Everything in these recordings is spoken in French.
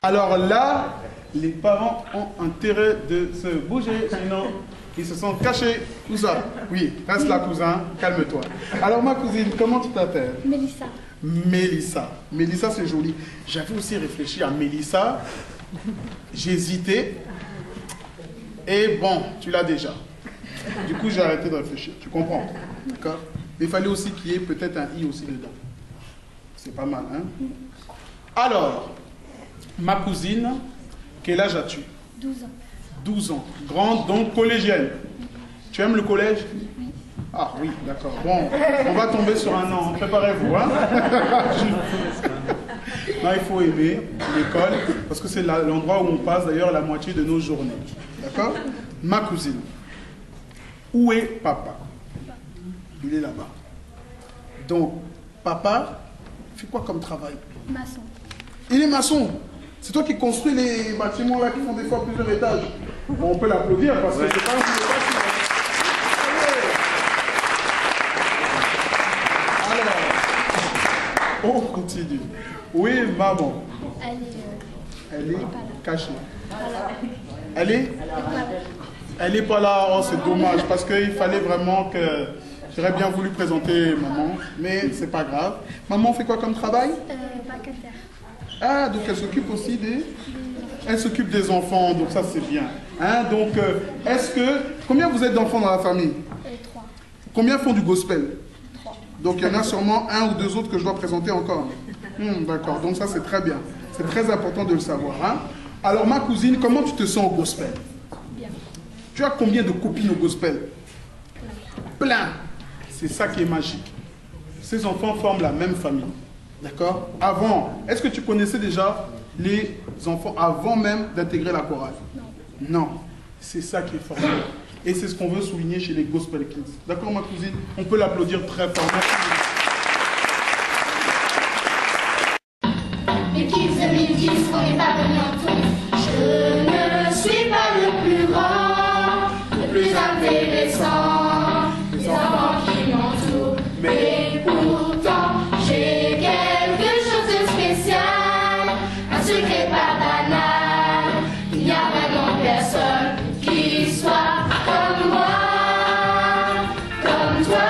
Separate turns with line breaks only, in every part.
Alors là, les parents ont intérêt de se bouger, sinon ils se sont cachés. Où ça? Oui, reste là, cousin, calme-toi. Alors ma cousine, comment tu t'appelles?
Mélissa.
Mélissa. Mélissa, c'est joli. J'avais aussi réfléchi à Mélissa. J'ai hésité. Et bon, tu l'as déjà. Du coup, j'ai arrêté de réfléchir. Tu comprends? D'accord? Il fallait aussi qu'il y ait peut-être un i aussi dedans. C'est pas mal, hein? Alors, ma cousine, quel âge as-tu?
12 ans.
12 ans. Grande, donc collégienne. Tu aimes le collège?
Oui.
Ah oui, d'accord. Bon, on va tomber sur un an. Préparez-vous, hein? Non, il faut aimer l'école, parce que c'est l'endroit où on passe d'ailleurs la moitié de nos journées. D'accord? Ma cousine. Où est papa? Il est là-bas. Donc, papa fait quoi comme travail?
Maçon.
Il est maçon. C'est toi qui construis les bâtiments là qui font des fois plusieurs étages. Bon, on peut l'applaudir parce que c'est pas un Alors, on continue. Oui, maman. Elle est cachée. Elle n'est pas là. Oh, c'est dommage parce qu'il fallait vraiment que... J'aurais bien voulu présenter maman, mais c'est pas grave. Maman fait quoi comme travail?
Vacataire.
Ah, donc elle s'occupe aussi des... Elle s'occupe des enfants, donc ça c'est bien. Hein, donc, est-ce que... Combien vous êtes d'enfants dans la famille?
3.
Combien font du gospel?
3.
Donc il y en a sûrement un ou deux autres que je dois présenter encore. D'accord, donc ça c'est très bien. C'est très important de le savoir. Hein. Alors ma cousine, comment tu te sens au gospel?
Bien.
Tu as combien de copines au gospel? Plein. C'est ça qui est magique. Ces enfants forment la même famille. D'accord? Avant, est-ce que tu connaissais déjà les enfants avant même d'intégrer la chorale?
Non.
Non. C'est ça qui est formidable. Et c'est ce qu'on veut souligner chez les Gospel Kids. D'accord, ma cousine? On peut l'applaudir très fort.
Les Kids 2010, on n'est pas venus en tout. Je ne suis pas le plus grand, le plus intéressant, les enfants qui m'entourent. Mais pourtant, j'ai quelque chose de spécial, un secret pas banal. Il n'y a vraiment personne qui soit comme moi, comme toi.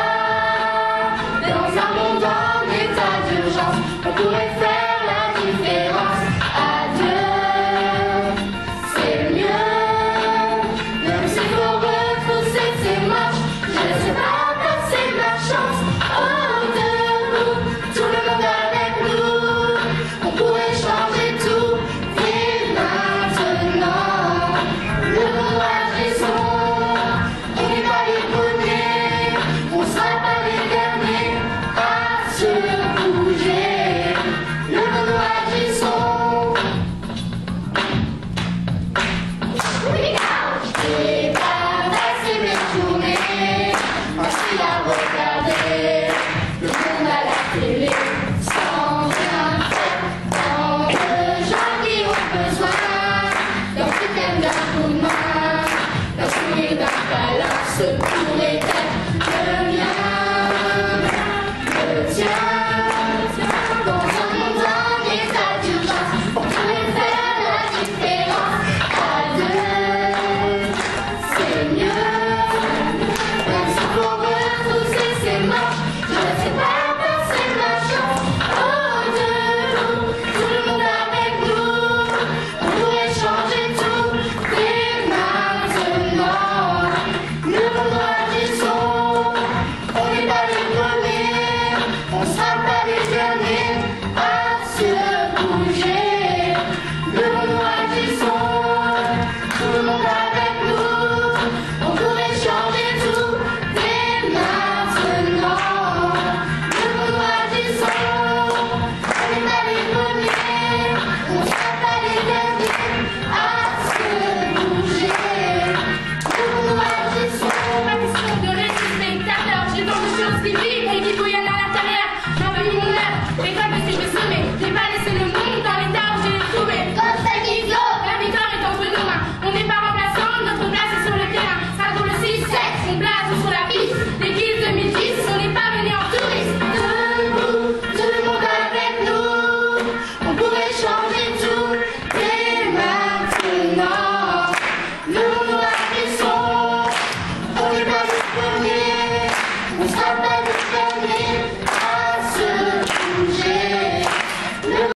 Dans un monde en état d'urgence, on pourrait faire la différence. À deux, c'est mieux. Même s'il faut retrousser ses marches, je ne sais pas passer ma chance. Oh, debout, tout le monde avec nous. On pourrait changer tout dès maintenant. Le monde agissons, on n'est pas les premiers, on sera pas les derniers à se bouger. Le monde agissons. J'ai pas passé mes journées assis à regarder le monde à la télé sans rien faire. Tant de gens qui ont besoin d'un soutien, d'un coup de main, d'un sourire, d'un câlin, ce pourrait être le mien, le tien. Dans un monde en état d'urgence, on pourrait faire la différence. À deux, c'est mieux. Même s'il faut retrousser ses marches, je ne sais pas passer ma chance. Oh, debout, tout le monde avec nous. On pourrait changer tout dès maintenant. Le monde agissons, on n'est pas les premiers, on sera pas les derniers à se bouger. Le monde agissons, tout le monde avec nous. On pourrait changer tout dès maintenant. Le monde agissons, on n'est pas les premiers, on sera pas les derniers à se bouger. Le monde agissons.
Pas question de rester spectateur, j'ai tant de choses qui vivent et qui bouillonnent à l'intérieur. J'en veux mis mon heure, l'école de si je me soumets. J'ai pas laissé le monde dans l'état où je l'ai trouvé.
Gospel Kids Love.
La victoire est entre nos mains, on n'est pas remplaçants, notre place est sur le terrain. Ça pour le 6-7, on place sur la piste. Les Kids 2010, on n'est pas venus en touriste.
Debout, tout le monde avec nous. On pourrait changer tout dès maintenant. Le monde agissons, on n'est pas les premiers, on sera pas les derniers